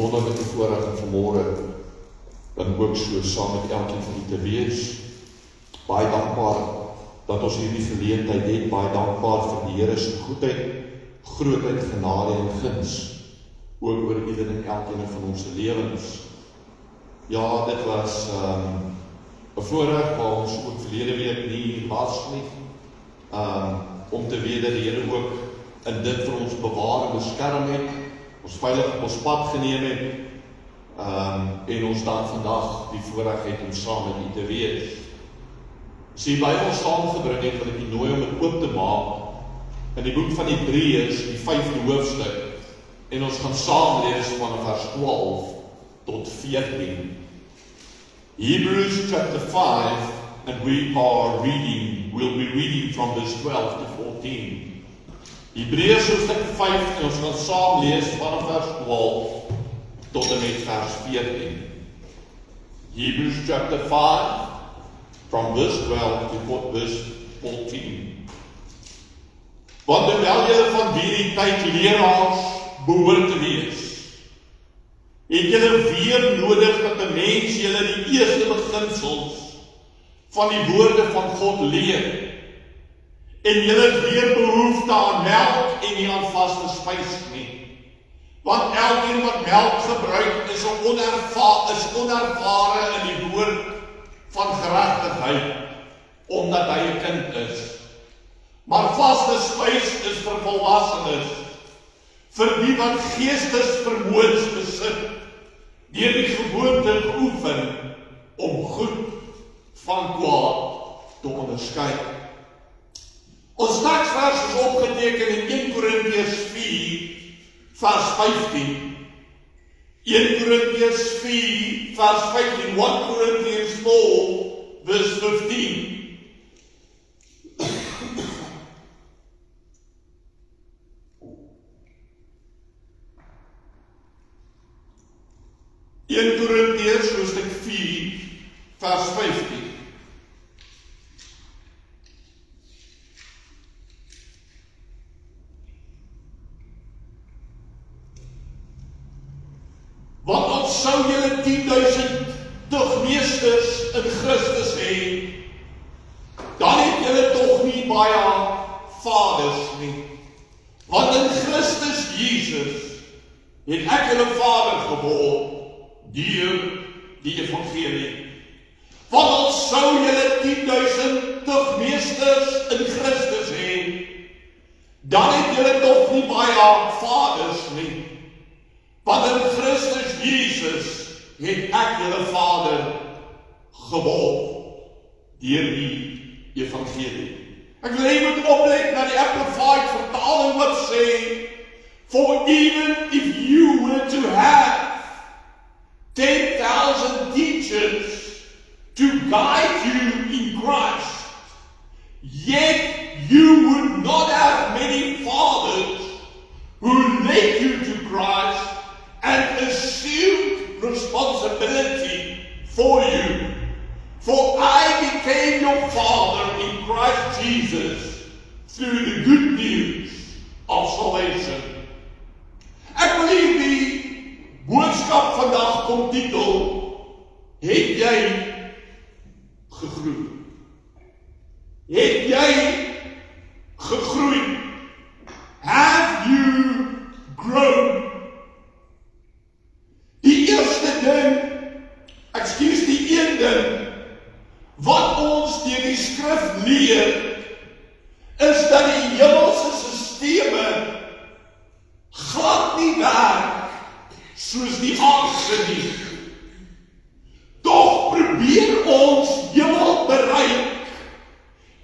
wonderlike voorreg om vanmôre dan ook so saam met elkeen van u te wees. Baie dankbaar dat ons hierdie geleentheid het, baie dankbaar vir die Here se goedheid, grootheid, genade en guns, ook oor ieder en elkeen van ons lewens. Ja, dit was 'n voorreg waar ons ook verlede week nie was nie, om te weet dat die Here ook in dit vir ons bewaar en beskerm het, ons veilig op ons pad geneem het, en ons dan vandag die voorreg het om saam met u te wees. As jy die Bybel saamgebring het, wil ek u nooi om dit oop te maak in die boek van Hebreërs, die 5de hoofstuk, en ons gaan saam lees van vers 12 tot 14. Hebrews chapter 5, and we'll be reading from verse 12 to 14. Hebreërs hoofstuk 5, en ons gaan saam lees van vers 12 tot en met vers 14. Hebrews chapter 5, from verse 12 to verse 14. Want terwyl julle van hierdie tyd leraars behoort te wees, het julle weer nodig dat 'n mens julle die eerste beginsels van die woorde van God leer, en julle het weer behoefte aan melk en nie aan vaste spys nie. Want elkeen wat melk gebruik is onervare in die woord van geregtigheid, omdat hy 'n kind is. Maar vaste spys is vir volwassenes, vir die wat geestesvermoëns besit, deur die gewoonte geoefen om goed van kwaad te onderskei. Ons teksvers is opgeteken in 1 Korintiërs 4, vers 15. 1 Korintiërs 4, vers 15. 1 Corinthians 4, verse 15. 1 Korintiërs hoofstuk 4, vers 15. Want ons sou julle 10.000 tugmeesters in Christus hê, dan het julle tog nie baie vaders nie. Want in Christus Jesus het ek julle vader geword deur die evangelie. Want ons sou julle 10.000 tugmeesters in Christus hê, dan het julle tog nie baie vaders nie. Want in Christus Jesus het ek julle vader geword deur die evangelie. Ek wil hier moet oplet na die Amplified vertaling wat sê, for even if you were to have 10,000 teachers to guide you in Christ, yet you would not have many fathers who led you to Christ and assumed responsibility for you. For I became your father in Christ Jesus through the good news of salvation. Ek wil die boodskap vandag kom titel, het jy gegroei? Het jy gegroei? Have you grown? Die eerste ding, die een ding, wat ons deur die skrif leer, is dat die hemelse sisteme glad nie werk soos die aardse nie. Tog probeer ons hemel bereik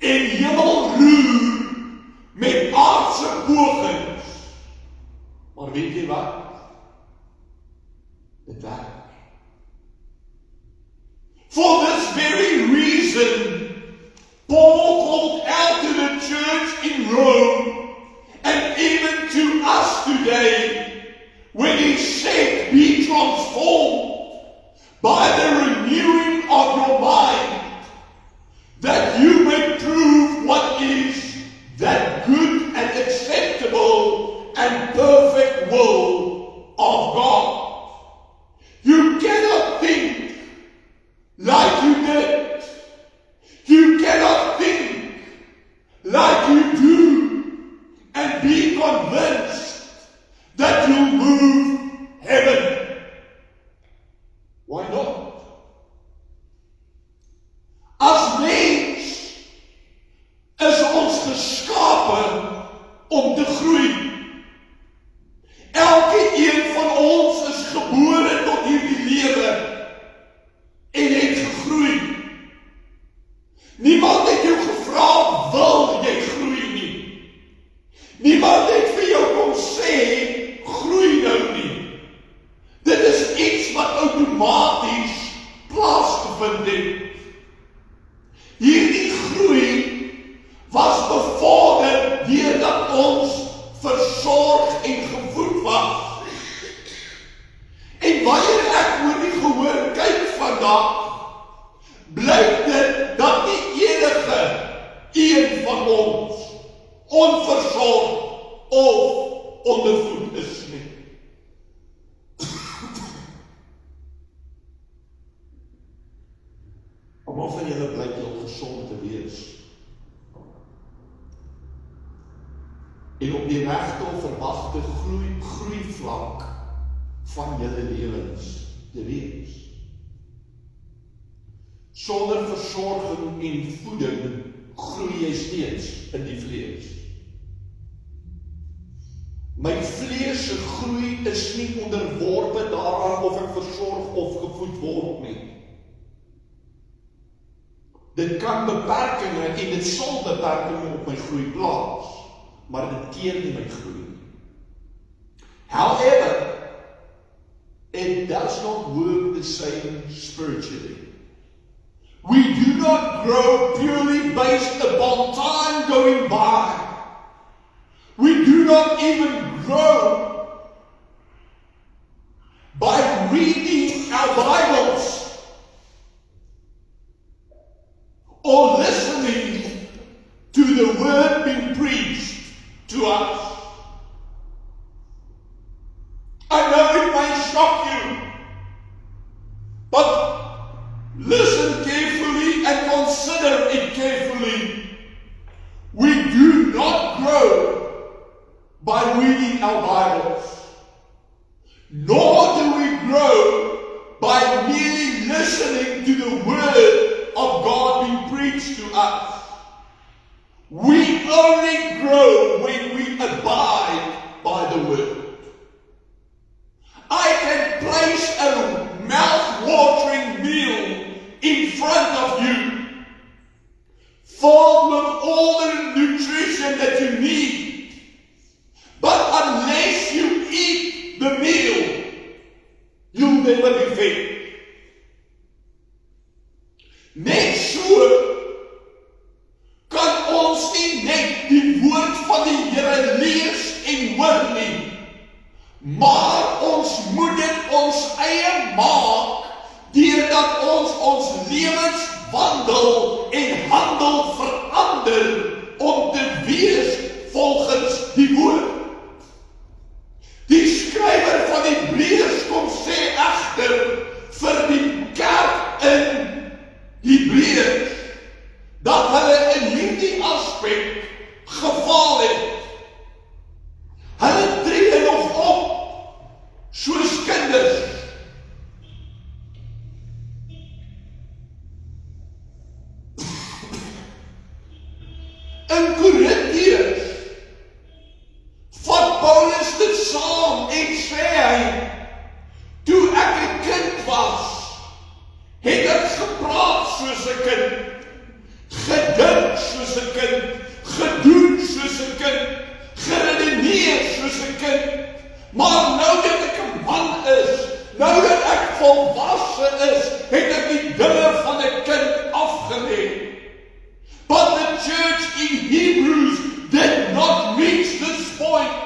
en hemel roer met aardse pogings. Maar weet jy wat? Dit werk. For this very reason, Paul called out to the church in Rome, and even to us today, when he said, be transformed by the renewing of your mind, that you may prove what is that good and acceptable and perfect will of God. plaasgevind het. Hierdie groei was bevorder deurdat ons versorg en gevoed was. En wanneer ek oor die gehoor kyk vandag, blyk dit dat nie enige een van ons onversorg of ondervoed is nie. Almal van julle blyk heel gesond te wees. En op die regte of verwagte groeivlak van julle lewens te wees. Sonder versorging en voeding groei jy steeds in die vlees. My vlees se groei is nie onderworpe daaraan of ek versorg of gevoed word nie. Dit kan beperkinge en dit sal beperkinge op my groei plaas, maar dit keer nie my groei. However, it does not work the same spiritually. We do not grow purely based upon time going by. We do not even grow by reading our Bibles or listening to the word being preached to us. I know it may shock you, but listen carefully and consider it carefully. We do not grow by reading our Bibles, nor do we grow by merely listening to the Word of God being preached to us. We only grow when we abide by the Word. I can place a mouth-watering meal in front of you, filled with all the nutrition that you need. But unless you eat the meal, you'll never be fed. Net so kan ons nie net die woord van die Here lees en hoor nie, maar ons moet dit ons eie maak, deurdat ons lewens wandel en handel verander om te wees volgens die woord. Die skrywer van Hebreërs kom sê egter vir die kerk in Hebreërs dat hulle in hierdie aspek gefaal het. Hulle tree nog op soos kinders. In Korintiërs vat Paulus dit saam en sê hy, toe ek 'n kind was, het ek gepraat soos 'n kind, gedink soos 'n kind, gedoen soos 'n kind, geredeneer soos 'n kind. Maar nou dat ek 'n man is, nou dat ek volwasse is, het ek die dinge van 'n kind afgelê. But the church in Hebrews did not reach this point.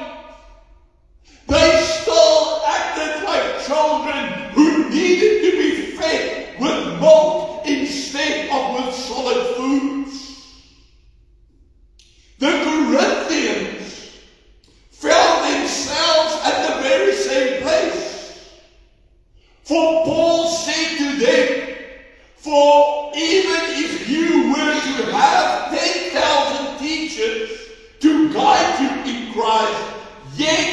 They still acted like children who needed to be fed with milk instead of with solid foods. The Corinthians found themselves at the very same place. For Paul said to them, for even if you were to have 10,000 teachers to guide you in Christ, yet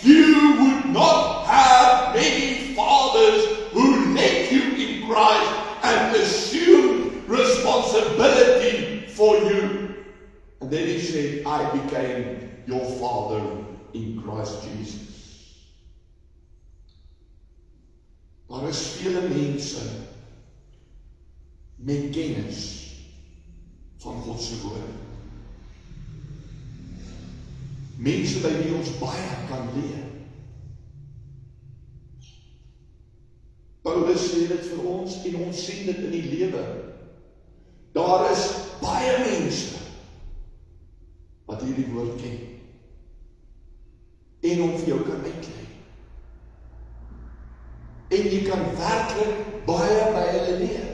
you would not have many fathers who led you in Christ and assumed responsibility for you. And then he said, I became your father in Christ Jesus. Daar is vele mense met kennis van God se woord. Mense by wie ons baie kan leer. Paulus sê sê dit vir ons en ons sien dit in die lewe. Daar is baie mense wat hierdie woord ken en hom vir jou kan uitlei. En jy kan werklik baie by hulle leer.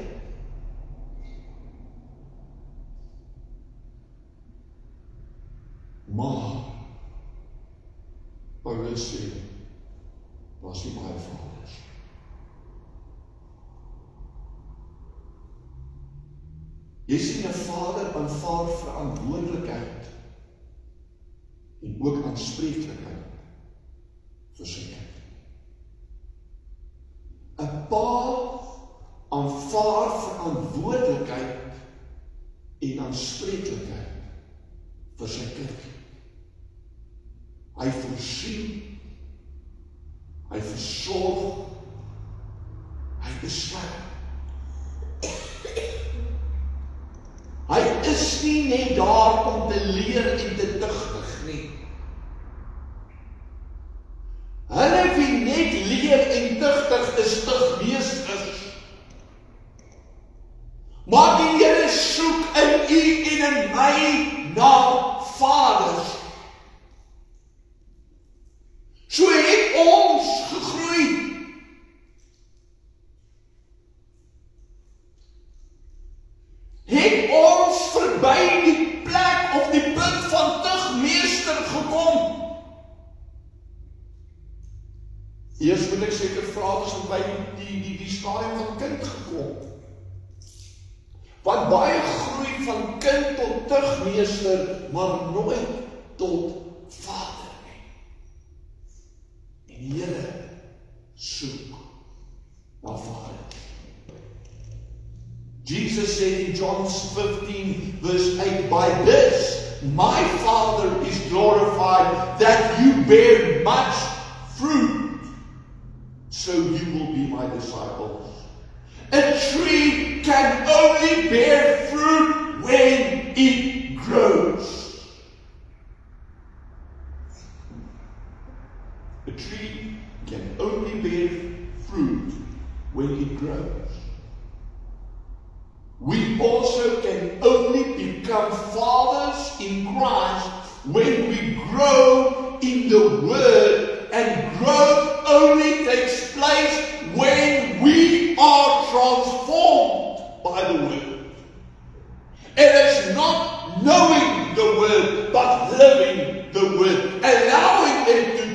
Maar Paulus sê, was nie baie vaders. Jy sien, 'n vader aanvaar verantwoordelikheid en ook aanspreeklikheid vir sy kind. 'n Pa aanvaar verantwoordelikheid en aanspreeklikheid vir sy kind. Hy voorsien, hy versorg, hy beskerm. Hy is nie net daar om te leer en te tugtig nie. Hulle wie net leer en tugtig is tugmeesters. Maar die Here soek in u en in my na vaders. So het ons gegroei. Het ons verby die plek of die punt van tugmeester gekom. Eers wil ek seker vra, is by die stadium van kind gekom. Want baie groei van kind tot tugmeester, maar nooit tot vader nie. En die Here soek na vader. Jesus said in John 15 verse 8, by this my Father is glorified, that you bear much fruit, so you will be my disciples. A tree can only bear fruit when it grows. A tree can only bear fruit when it grows. We also can only become fathers in Christ when we grow in the Word, and growth only takes place when we are transformed by the Word. It is not knowing the Word, but living the Word, allowing it to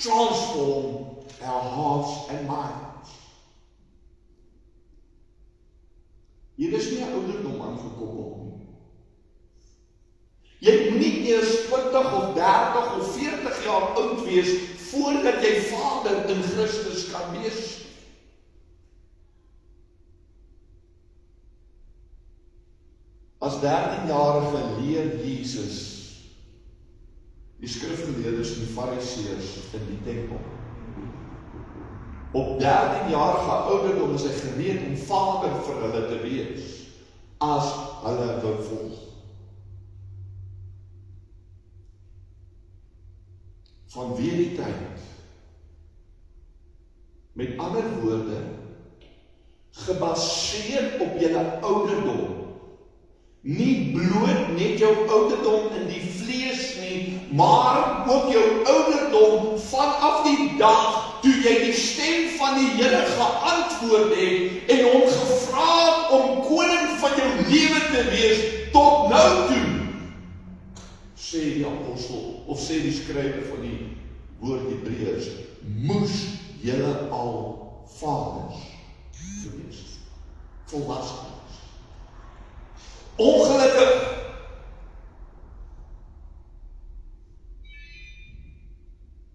transform our hearts and minds. Hier is nie 'n ouderdom aangekoppel nie. Jy moet nie eers 20 of 30 of 40 jaar oud wees voordat jy vader in Christus kan wees. As 13-jarige leer Jesus die skrifgeleerdes en die fariseërs in die tempel. Op 13-jarige ouderdom is hy gereed om vader vir hulle te wees, as hulle wou volg. Vanweer die tyd, met ander woorde, gebaseer op julle ouderdom, nie bloot net jou ouderdom in die vlees nie, maar ook jou ouderdom vanaf die dag toe jy die stem van die Here geantwoord het en hom gevra om koning van jou lewe te wees tot nou toe, sê die apostel, of sê die skrywer van die woord Hebreërs, moes julle al vaders gewees, volwassen. Ongelukkig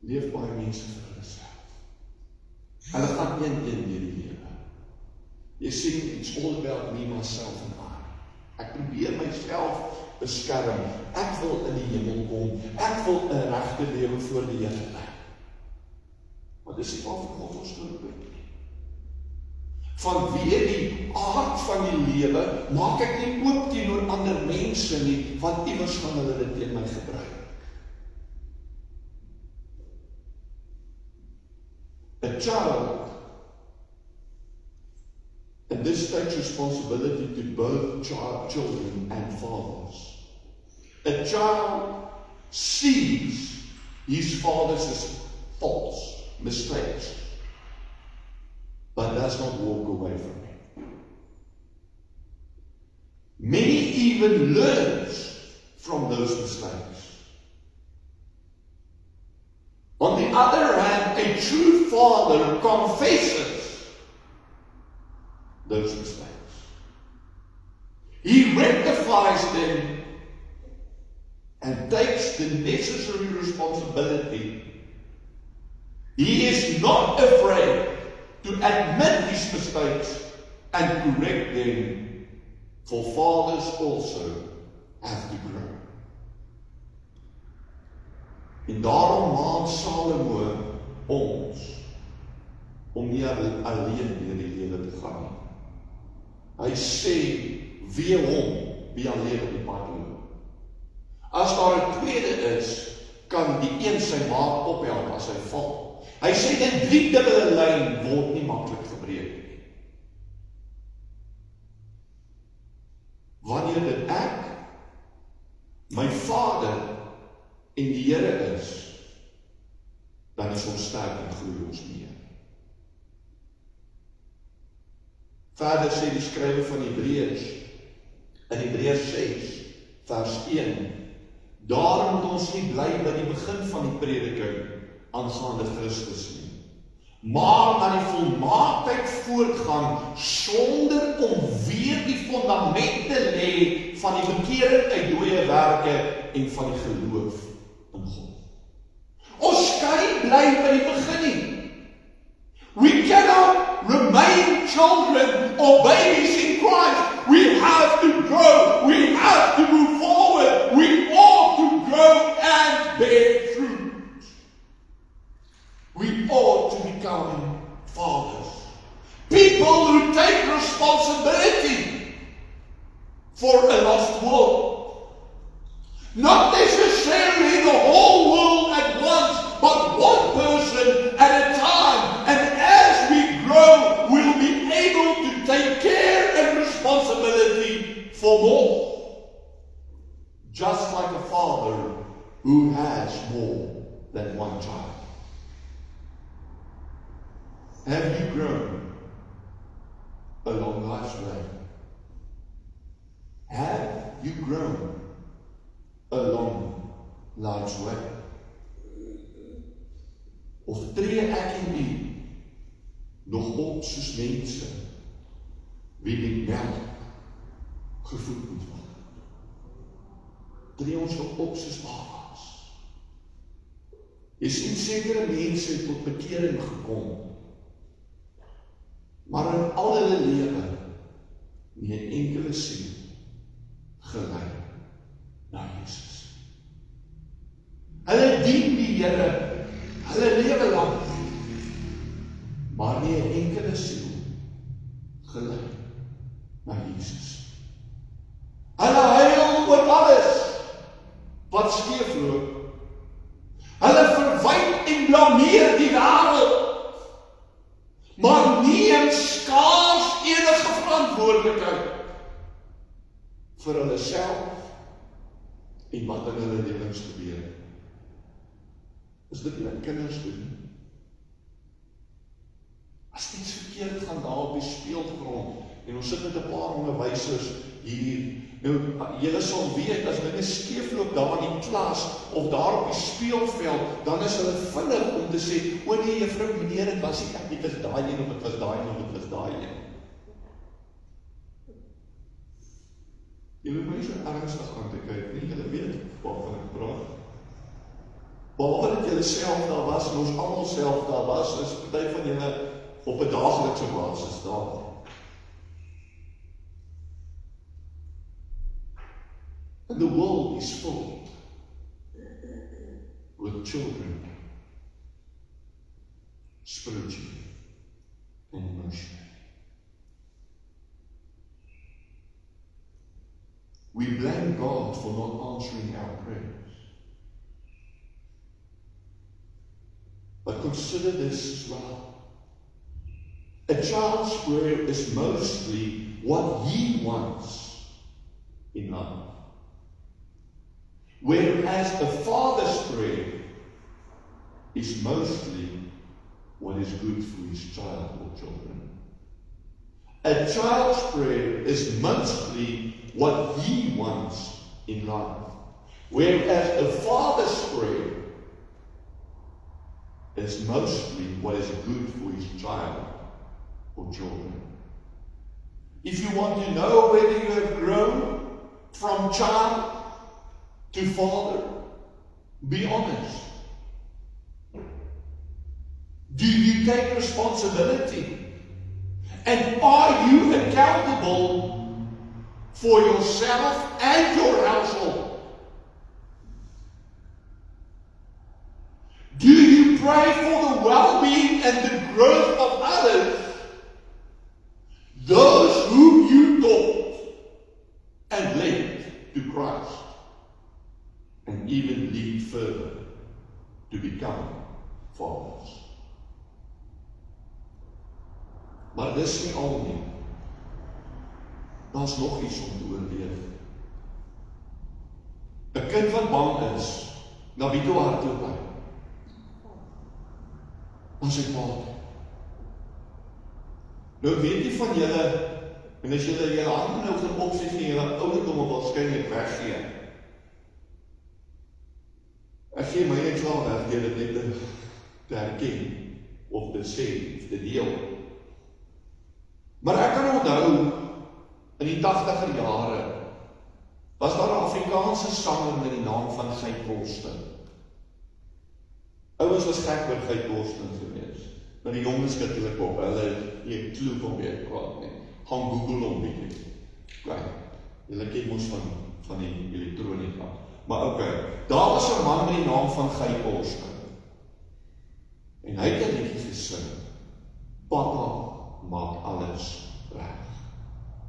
leef baie mense vir hulle self. Hulle gaan een deur die lewe. Jy sien, it's all about me, myself and I. Ek probeer myself beskerm. Ek wil in die hemel kom. Ek wil 'n regte lewe voor die Here lei. Maar dis nie waarvoor God ons nodig het. Vanweer die aard van die lewe, maak ek nie oop teenoor ander mense nie, want iewers gaan hulle dit teen my gebruik. A child responsibility to both children and fathers. A child sees his father's faults, mistakes, but does not walk away from it. Many even learns from those mistakes. On the other hand, a true father confesses those mistakes. He rectifies them and takes the necessary responsibility. He is not afraid to admit his mistakes and correct them, for fathers also have to grow. En daarom maan Salomo ons om nie alleen deur die lewe te gaan nie. Hy sê, wie alleen op die pad loop. As daar 'n tweede is, kan die een sy maat ophelp as hy val. Hy sê die driedubbele lyn word nie maklik gebreek nie. Wanneer dit ek, my Vader en die Here is, dan is ons sterk en groei ons meer. Verder sê die skrywer van Hebreërs, in Hebreërs 6, vers 1, daarom moet ons nie bly by die begin van die prediking aangaande Christus nie, maar na die volmaaktheid voortgaan, sonder om weer die fondament te lê van die bekering uit dooie werke en van die geloof in God. Ons kan nie bly by die begin nie. We cannot remain children or babies in Christ. We have to grow. We have to move forward. We ought to grow and bear fruit. We ought to become fathers. People who take responsibility for a lost world. Not necessarily the whole world at once, but one person at a time. And as we grow, we'll be able to take care and responsibility for more. Just like a father who has more than one child. Have you grown along life's way? Have you grown along life's way? Of tree ek en u nog op soos mense wie met melk gevoed moet word? Tree ons nog op soos babas? Jy sien sekere mense het tot bekering gekom, maar in al hulle lewe nie 'n enkele siel gelei na Jesus. Hulle dien die Here hulle lewe lang, maar nie 'n enkele siel gelei na Jesus. Hulle huil oor alles wat skeefloop. Hulle verwyd en blameer die wêreld, maar neem skaars enige verantwoordelikheid vir hulle self en wat in hulle lewens gebeur. Is dit wat kinders doen? As iets verkeerd gaan daar op die speelgrond en ons sit met 'n paar onderwysers hier, nou, julle sal weet, as dinge skeefloop daar in die klas of daar op die speelveld, dan is hulle vinnig om te sê, o nee juffrou, meneer, dit was nie ek, dit was daai een, of dit was daai een, of dit was daai een. Julle moet nie so ernstig aan te kyk nie, julle weet waarvan ek praat. Behalwe dat julle self daar was, en ons almal self daar was, is party van julle op 'n daaglikse basis daar. And the world is full with children, spiritually and emotionally. We blame God for not answering our prayers. But consider this as well. A child's prayer is mostly what He wants in life. Whereas a father's prayer is mostly what is good for his child or children. A child's prayer is mostly what he wants in life. Whereas a father's prayer is mostly what is good for his child or children. If you want to know whether you have grown from child to father, be honest. Do you take responsibility? And are you accountable for yourself and your household? Do you pray for the well-being and the growth of others? Those whom you taught and led to Christ, and even lead further to become fathers. Maar dis nie al nie. Daar's nog iets om te oorweeg. 'n Kind wat bang is, na wie toe hardloop hy? Na sy pa. Nou weet jy van julle, en as julle julle hande nou gaan opsit en julle ouderdomme waarskynlik weggee. Ek gee my net klaar weg deur dit net te herken of te sê, of te deel. Maar ek kan onthou, in die 80er jare, was daar 'n Afrikaanse sanger met die naam van Geit Wolsting. Ouers was gek oor Geit Wolsting gewees. Maar die jongens skielik op, hulle nie klou van weer praat nie. Gaan Google hom bietjie. Kyk, julle ken mos van die elektronika. Maar okay, daar was 'n man met die naam van Geit Wolsting. En hy het 'n liedjie gesing. Papa maak alles reg.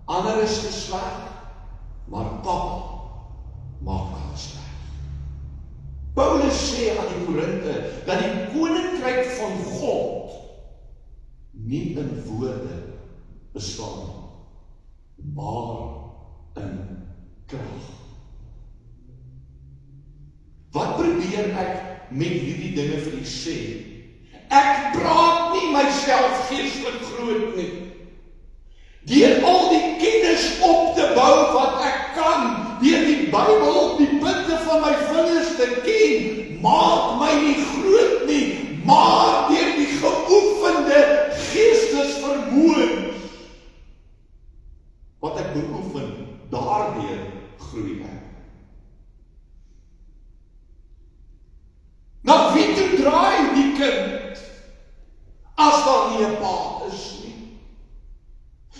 Ander is gesleg, maar papa maak alles reg. Paulus sê aan die Korinte dat die koninkryk van God nie in woorde bestaan, maar in krag. Wat probeer ek met hierdie dinge vir u sê? Ek praat nie myself geestelik groot nie. Deur al die kennis op te bou wat ek kan, deur die Bybel op die punte van my vingers te ken, maak my nie groot nie, maar deur die geoefende geestesvermoëns wat ek beoefen, daardeur groei ek. Na wie toe draai die kind, as daar nie 'n pa is nie?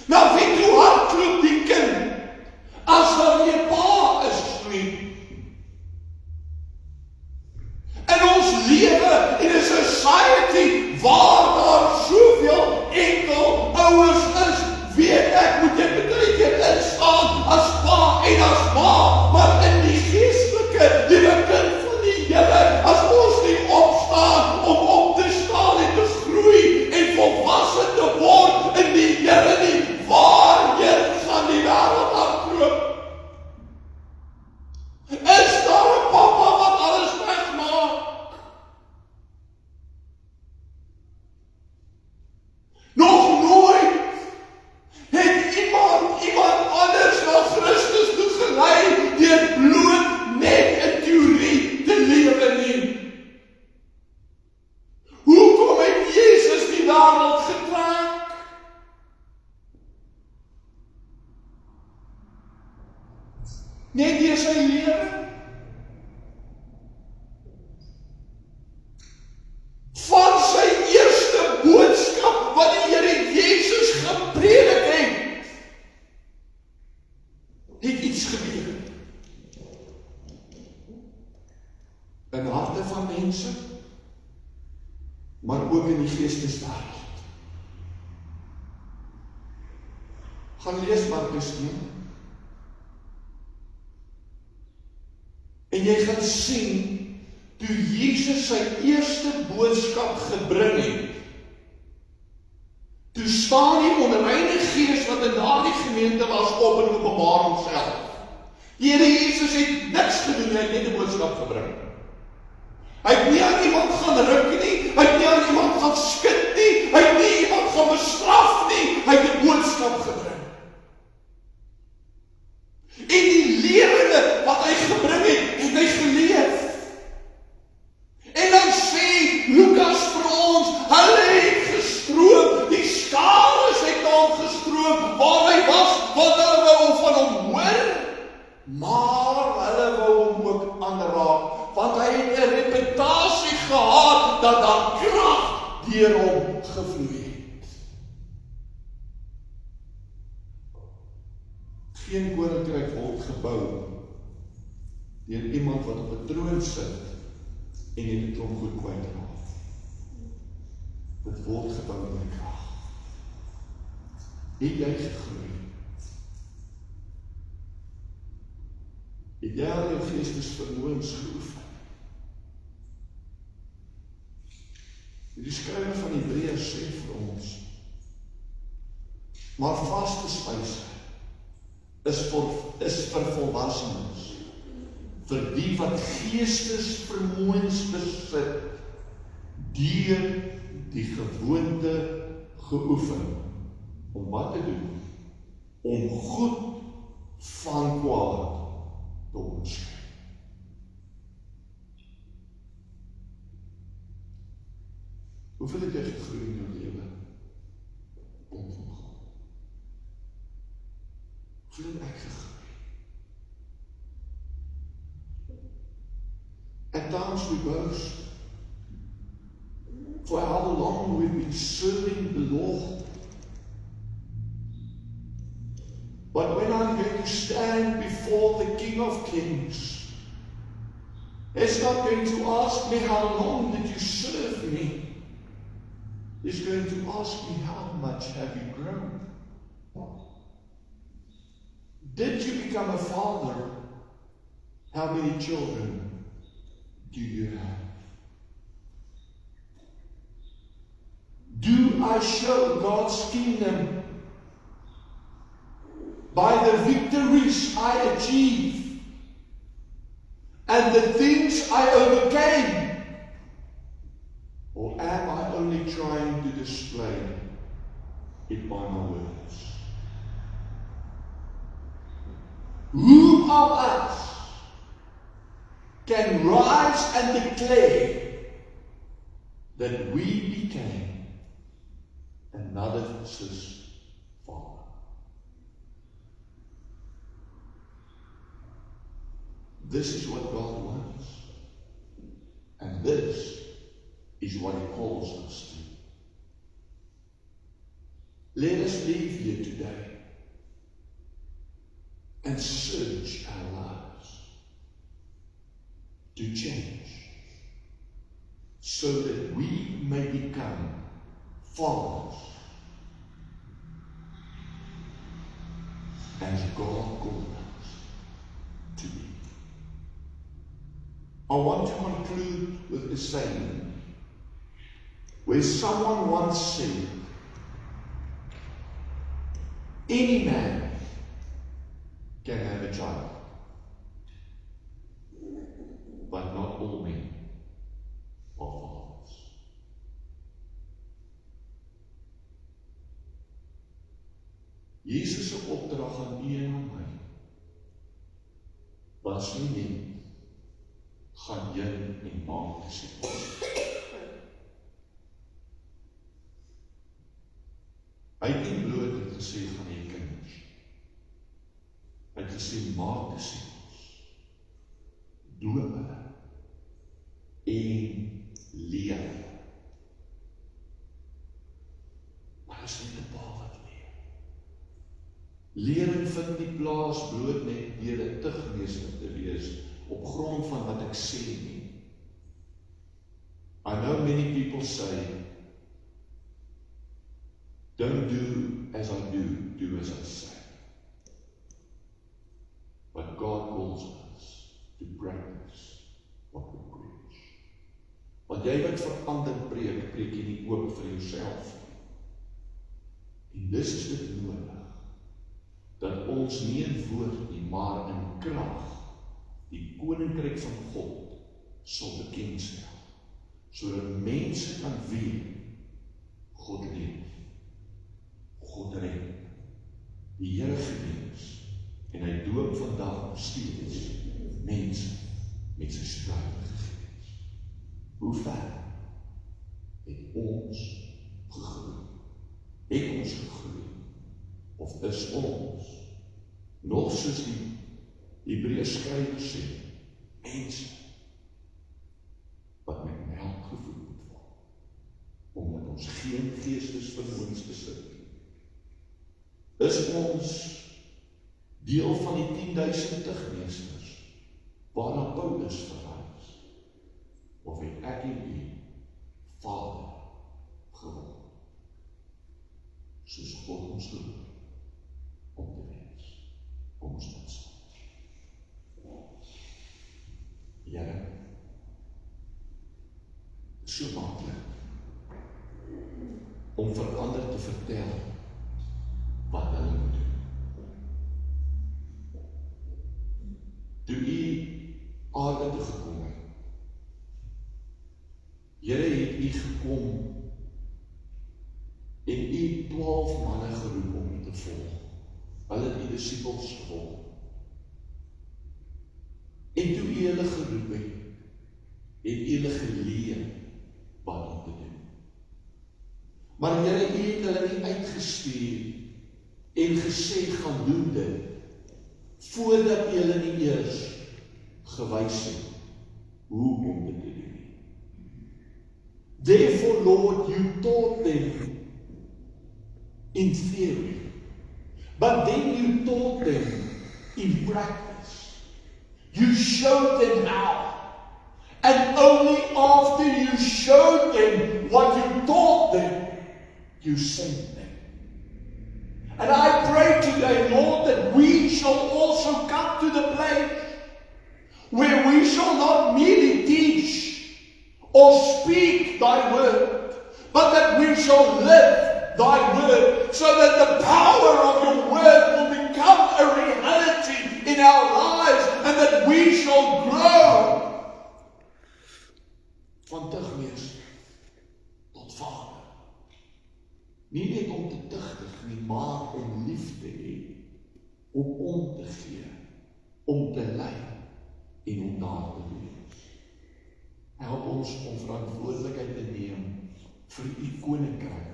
Na wie toe hardloop die kind, as daar nie 'n pa is nie? In ons lewe, in 'n society, waar daar soveel enkel ouers is, weet ek, moet jy baie keer instaan, as pa en as ma, maar in die geestelike, die kind van die Here, as ons nie opstaan, om op te staan en te groei, en volwasse te word in die Here nie, waarheen gaan die wêreld hardloop? Is daar 'n papa wat alles regmaak? Nog nooit het iemand anders na Christus toe gelei deur bloot net in teorie te lewe nie. Hoekom het Jesus die wêreld getrek? Net deur sy lewe. Van sy eerste boodskap wat die Here Jesus gepredik het iets gebeur. In harte van mense, maar ook in die geesteswêreld. Gaan lees Markus 1. En jy gaan sien, toe Jesus sy eerste boodskap gebring het, toe staan die onreine gees wat in daardie gemeente was op in Openbaring self. Die Here Jesus het niks gedoen, hy het net 'n boodskap gebring. Hy het nie aan iemand gaan ruk nie, hy het nie aan iemand gaan skud nie, hy het nie iemand gaan bestraf nie, hy het 'n boodskap gebring. En die leringe wat hy gebring het hy geleef. En dan sê Lukas vir ons, hulle het gestroom, die skares het na hom gestroom, waar hy was, want hulle wou hom van hom hoor, maar hulle wou hom ook aanraak, want hy het 'n reputasie gehad, dat daar krag deur hom gevloei het. Geen koninkryk word gebou deur iemand wat op 'n troon sit en jy het hom goed kwytraak. Dit word gebou met krag. Het jy gegroei? Het jy al jou geestesvermoëns geoefen? Die skrywer van Hebreërs sê vir ons, maar vaste spyse is vir volwassenes, vir die wat geestesvermoëns besit, deur die gewoonte geoefen, om wat te doen? Om goed van kwaad te onderskei. Hoeveel het jy gegroei in jou lewe? Ongegaan. Hoeveel het ek gegroei? At times we boast, for how long we've been serving the Lord. But when I'm going to stand before the King of Kings, He's not going to ask me how long did you serve me. He's going to ask me how much have you grown. Did you become a father? How many children do you have? Do I show God's kingdom by the victories I achieve and the things I overcame? Or am I only trying to display it by my words? Who of us can rise and declare that we became another's father? This is what God wants. And this is what He calls us to. Let us leave here today and search our lives to change so that we may become fathers as God called us to be. I want to conclude with a saying where someone once said, any man can have a child, but not all men are fathers. Jesus' opdrag aan u en aan my was nie net gaan heen en maak disippels. Hy het nie bloot het gesê van die kinders. Hy het gesê maak disippels, doop hulle en leer hulle. Maar is nie 'n pa wat leer. Lering vind nie plaas bloot net deur 'n tugmeester te wees op grond van wat ek sê nie. I know many people say, don't do as I do as I say. But God calls us to practice what we preach. Want jy wat verander preek jy nie ook vir jouself. En dis is dit nodig. ons nie in woord nie, maar in krag die koninkryk van God sal bekendstel, sodat mense kan weet, God leef, God red, die Here gewees, en hy doop vandag nog steeds mense met sy Heilige Gees. Hoe ver het ons gegroei? Het ons gegroei? Of is ons nog soos die Hebreërs skrywer sê, mense wat met melk gevoed moet word, omdat ons geen geestesvermoëns besit nie? Is ons deel van die 10.000 tigmeesters waarna Paulus verwys, of het ek en u Vader geword, soos God ons roep om te wees? Kom ons bid saam. Here, so maklik om vir ander te vertel wat hulle moet doen. Toe u aarde toe gekom het, Here, het u gekom en u 12 manne geroep om u te volg. Hulle het die disippels gevolg. En toe u hulle geroep het u hulle geleer wat om te doen. Maar Here, u het hulle nie uitgestuur en gesê gaan doen dit, voordat u hulle nie eers gewys het hoe om dit te doen. Therefore, Lord, you taught them in theory, but then you taught them in practice. You showed them how. And only after you showed them what you taught them, you sent them. And I pray today, Lord, that we shall also come to the place where we shall not merely teach or speak thy word, but that we shall live thy word, so that the power of your word will become a reality in our lives, and that we shall grow van tigmeester tot Vader. Nie net om te tigtig nie, maar om lief te hê, om te gee, om te lei en om daar te wees. Help ons om verantwoordelikheid te neem vir u koninkryk,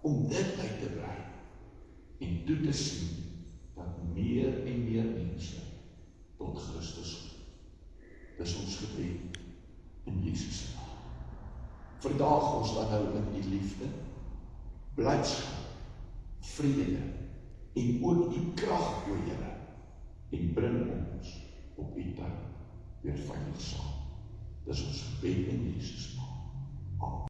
om dit uit te brei en toe te sien dat meer en meer mense tot Christus kom. Dis ons gebed in Jesus se naam. Verdaag ons dan nou in die liefde, blydskap, vrede en ook die krag, o Here, en bring ons op die tyd weer veilig saam. Dis ons gebed in Jesus naam. Amen.